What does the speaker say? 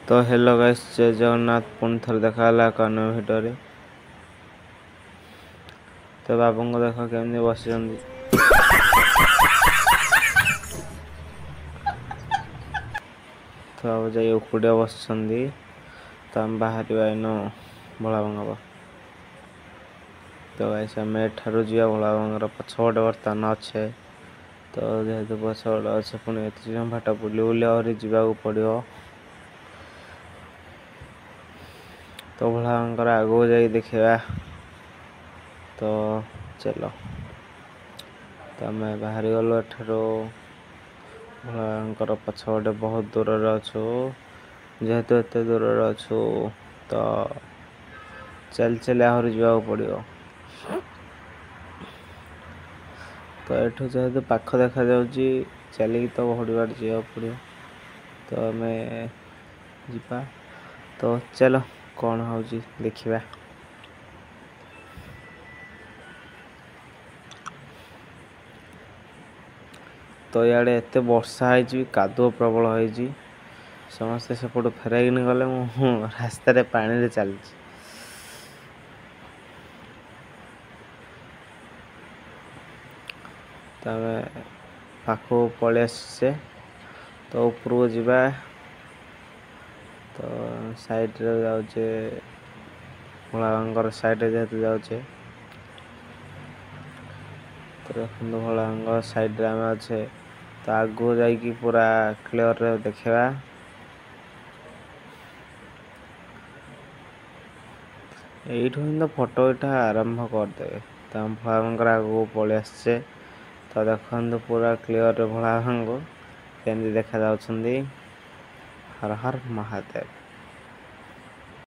तो hello guys, जय जगन्नाथ। पुणी थर देखा कान्व भिडियो। तो बाबू को देख केमती बस तो बाबू जा उकुड़िया बस तो आम बाहर इन भोलाबांग। तो गाइस आम एठार जा भोलाबांग पछपटे बर्तमान अच्छे। तो जेहेतु पछपटे अच्छे पुणी एत भाट बुली बुली आहरी जावाक पड़ो। तो भोलाबांग आगू जा देखा। तो चलो तो आम बाहर गलु एठार भोलाबांग पछपटे बहुत दूर अच्छु। जेहेतु एत दूर अच्छु तो चल चल आहरी जावाक पड़ो। तो एठू जेहेतु पाख देखा जाउची चलिक तो बहुत बार जावाक पड़ो। तो आम जीपा। तो चलो कौन होची देखिबा। तो इे एत वर्षा है, कादुଅ प्रबल है। समस्ते सेपटू फेरैन गले रास्त पानी चली। तो आम पाख पलि आसे। तो ऊपर जावा। तो साइड रे जाऊे भोलाबांग साइड जेहेतु जाऊे। तो देखो भोलाबांग साइड रे आम अच्छे। तो आगू जाकि पूरा क्लियर रे देखा। यू तो फोटो इटा आरंभ करदे। तो हम भोलाबांग आगू पलि आसे। तो देखो पूरा क्लियर भोलाबांग केमती देखा जाउछंदी। हर हर महादेव।